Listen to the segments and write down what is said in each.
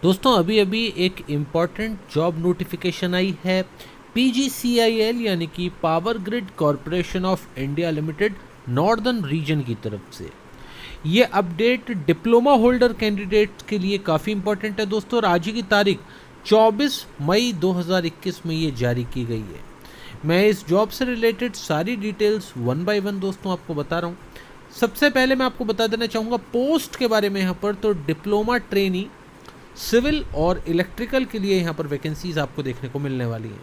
दोस्तों अभी अभी एक इम्पॉर्टेंट जॉब नोटिफिकेशन आई है PGCIL यानी कि power grid corporation of India limited northern region की तरफ से। ये अपडेट डिप्लोमा होल्डर कैंडिडेट्स के लिए काफ़ी इम्पॉर्टेंट है दोस्तों, और आज की तारीख 24 मई 2021 में ये जारी की गई है। मैं इस जॉब से रिलेटेड सारी डिटेल्स वन बाय वन दोस्तों आपको बता रहा हूँ। सबसे पहले मैं आपको बता देना चाहूँगा पोस्ट के बारे में। यहाँ पर तो डिप्लोमा ट्रेनी सिविल और इलेक्ट्रिकल के लिए यहाँ पर वैकेंसीज आपको देखने को मिलने वाली हैं।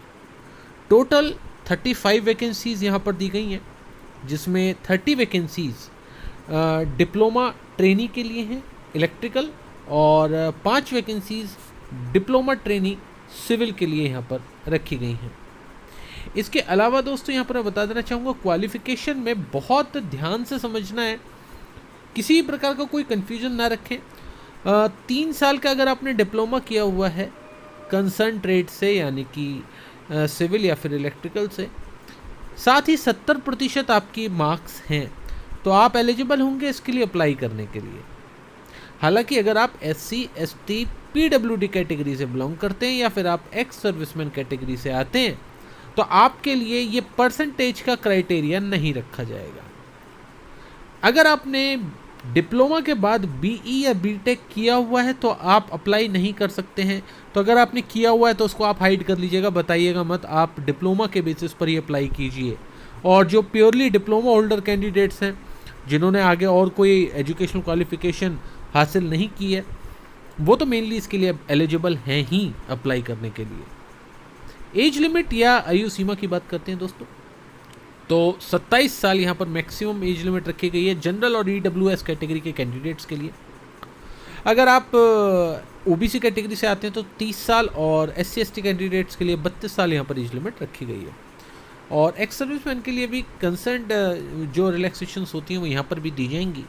टोटल 35 वैकेंसीज यहाँ पर दी गई हैं, जिसमें 30 वैकेंसीज डिप्लोमा ट्रेनी के लिए हैं इलेक्ट्रिकल, और 5 वैकेंसीज डिप्लोमा ट्रेनी सिविल के लिए यहाँ पर रखी गई हैं। इसके अलावा दोस्तों यहाँ पर मैं बता देना चाहूँगा क्वालिफिकेशन में बहुत ध्यान से समझना है, किसी प्रकार का कोई कन्फ्यूजन ना रखें। 3 साल का अगर आपने डिप्लोमा किया हुआ है कंसर्न ट्रेड से यानी कि सिविल या फिर इलेक्ट्रिकल से, साथ ही 70% आपकी मार्क्स हैं, तो आप एलिजिबल होंगे इसके लिए अप्लाई करने के लिए। हालांकि अगर आप SC ST PWD कैटेगरी से बिलोंग करते हैं या फिर आप एक्स सर्विसमैन कैटेगरी से आते हैं तो आपके लिए ये परसेंटेज का क्राइटेरिया नहीं रखा जाएगा। अगर आपने डिप्लोमा के बाद BE या BTech किया हुआ है तो आप अप्लाई नहीं कर सकते हैं। तो अगर आपने किया हुआ है तो उसको आप हाइड कर लीजिएगा, बताइएगा मत, आप डिप्लोमा के बेसिस पर ही अप्लाई कीजिए। और जो प्योरली डिप्लोमा होल्डर कैंडिडेट्स हैं जिन्होंने आगे और कोई एजुकेशनल क्वालिफिकेशन हासिल नहीं की है, वो तो मेनली इसके लिए एलिजिबल हैं ही अप्लाई करने के लिए। एज लिमिट या आयु सीमा की बात करते हैं दोस्तों, तो 27 साल यहाँ पर मैक्सिमम एज लिमिट रखी गई है जनरल और EWS कैटेगरी के कैंडिडेट्स के लिए। अगर आप OBC कैटेगरी से आते हैं तो 30 साल, और SC ST कैंडिडेट्स के लिए 32 साल यहाँ पर एज लिमिट रखी गई है। और एक्स सर्विसमैन के लिए भी कंसर्न्ड जो रिलैक्सेशंस होती हैं वो यहाँ पर भी दी जाएंगी।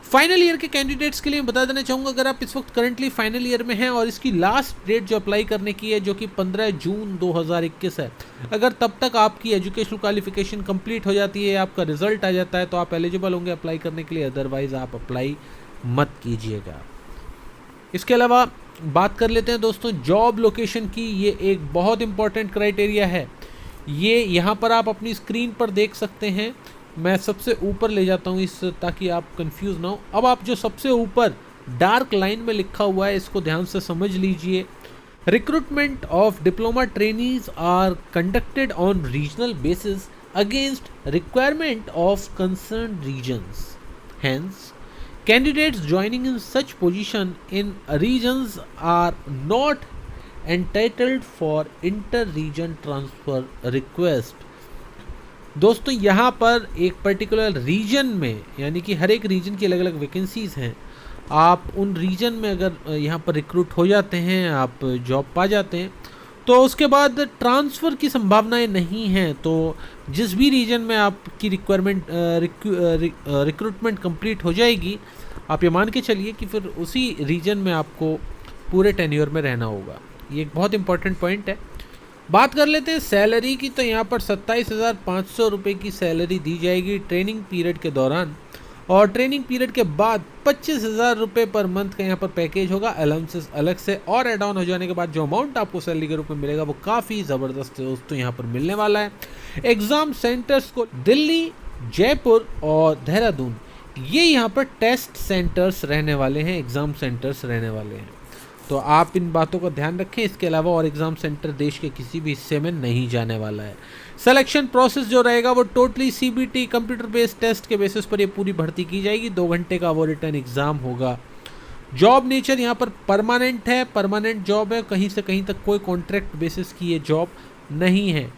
फाइनल ईयर के कैंडिडेट्स के लिए मैं बता देना चाहूँगा, अगर आप इस वक्त करंटली फाइनल ईयर में हैं और इसकी लास्ट डेट जो अप्लाई करने की है जो कि 15 जून 2021 है, अगर तब तक आपकी एजुकेशनल क्वालिफिकेशन कंप्लीट हो जाती है, आपका रिजल्ट आ जाता है, तो आप एलिजिबल होंगे अप्लाई करने के लिए, अदरवाइज आप अप्लाई मत कीजिएगा। इसके अलावा बात कर लेते हैं दोस्तों जॉब लोकेशन की। ये एक बहुत इंपॉर्टेंट क्राइटेरिया है, ये यहाँ पर आप अपनी स्क्रीन पर देख सकते हैं। मैं सबसे ऊपर ले जाता हूँ इस, ताकि आप कंफ्यूज ना हो। अब आप जो सबसे ऊपर डार्क लाइन में लिखा हुआ है इसको ध्यान से समझ लीजिए। Recruitment of diploma trainees are conducted on regional basis against requirement of concern regions. Hence candidates joining in such position in regions are not entitled for inter-region transfer request। दोस्तों यहाँ पर एक पर्टिकुलर रीजन में, यानी कि हर एक reason की अलग अलग वैकेंसीज हैं, आप उन रीजन में अगर यहाँ पर रिक्रूट हो जाते हैं, आप जॉब पा जाते हैं, तो उसके बाद ट्रांसफ़र की संभावनाएं नहीं हैं। तो जिस भी रीजन में आपकी रिक्वायरमेंट रिक्रूटमेंट कंप्लीट हो जाएगी, आप ये मान के चलिए कि फिर उसी रीजन में आपको पूरे टेन्योर में रहना होगा। ये एक बहुत इंपॉर्टेंट पॉइंट है। बात कर लेते हैं सैलरी की, तो यहाँ पर 27,500 रुपये की सैलरी दी जाएगी ट्रेनिंग पीरियड के दौरान, और ट्रेनिंग पीरियड के बाद 25,000 रुपये पर मंथ का यहाँ पर पैकेज होगा, अलाउंसेस अलग से, और एड ऑन हो जाने के बाद जो अमाउंट आपको सैलरी के रूप में मिलेगा वो काफ़ी ज़बरदस्त दोस्तों यहाँ पर मिलने वाला है। एग्ज़ाम सेंटर्स को दिल्ली, जयपुर और देहरादून, ये यहाँ पर टेस्ट सेंटर्स रहने वाले हैं, एग्ज़ाम सेंटर्स रहने वाले हैं, तो आप इन बातों का ध्यान रखें। इसके अलावा और एग्ज़ाम सेंटर देश के किसी भी हिस्से में नहीं जाने वाला है। सिलेक्शन प्रोसेस जो रहेगा वो totally CBT computer based test के बेसिस पर ये पूरी भर्ती की जाएगी। 2 घंटे का वो रिटर्न एग्ज़ाम होगा। जॉब नेचर यहाँ पर परमानेंट है, परमानेंट जॉब है, कहीं से कहीं तक कोई कॉन्ट्रैक्ट बेसिस की ये जॉब नहीं है।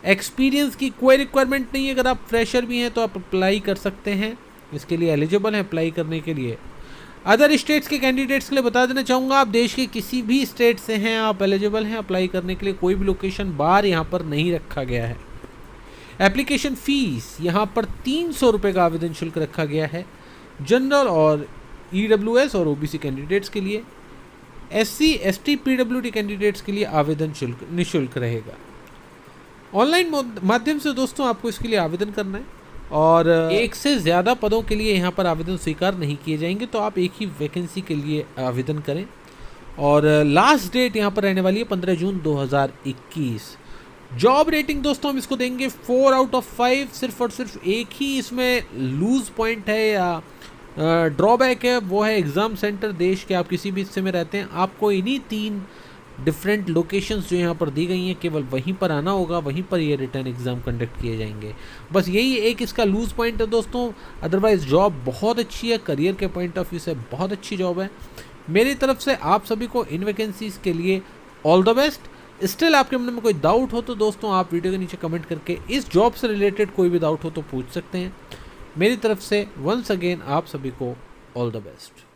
एक्सपीरियंस की कोई रिक्वायरमेंट नहीं है, अगर आप फ्रेशर भी हैं तो आप अप्लाई कर सकते हैं, इसके लिए एलिजिबल हैं अप्लाई करने के लिए। अदर स्टेट्स के कैंडिडेट्स के लिए बता देना चाहूँगा, आप देश के किसी भी स्टेट से हैं आप एलिजिबल हैं अप्लाई करने के लिए, कोई भी लोकेशन बार यहाँ पर नहीं रखा गया है। एप्लीकेशन फ़ीस यहाँ पर 300 रुपये का आवेदन शुल्क रखा गया है जनरल और EWS और OBC कैंडिडेट्स के लिए। SC ST PWD कैंडिडेट्स के लिए आवेदन शुल्क निःशुल्क रहेगा। ऑनलाइन माध्यम से दोस्तों आपको इसके लिए आवेदन करना है, और एक से ज़्यादा पदों के लिए यहाँ पर आवेदन स्वीकार नहीं किए जाएंगे, तो आप एक ही वैकेंसी के लिए आवेदन करें। और लास्ट डेट यहाँ पर रहने वाली है 15 जून 2021। जॉब रेटिंग दोस्तों हम इसको देंगे 4 आउट ऑफ 5। सिर्फ और सिर्फ एक ही इसमें लूज पॉइंट है या ड्रॉबैक है, वो है एग्ज़ाम सेंटर। देश के आप किसी भी हिस्से में रहते हैं, आपको इन्हीं 3 डिफरेंट लोकेशंस जो यहाँ पर दी गई हैं केवल वहीं पर आना होगा, वहीं पर ये रिटर्न एग्ज़ाम कंडक्ट किए जाएंगे। बस यही एक इसका लूज़ पॉइंट है दोस्तों। अदरवाइज़ जॉब बहुत अच्छी है, करियर के पॉइंट ऑफ व्यू से बहुत अच्छी जॉब है। मेरी तरफ से आप सभी को इन वैकेंसीज़ के लिए ऑल द बेस्ट। स्टिल आपके मन में कोई डाउट हो तो दोस्तों आप वीडियो के नीचे कमेंट करके इस जॉब से रिलेटेड कोई भी डाउट हो तो पूछ सकते हैं। मेरी तरफ से वंस अगेन आप सभी को ऑल द बेस्ट।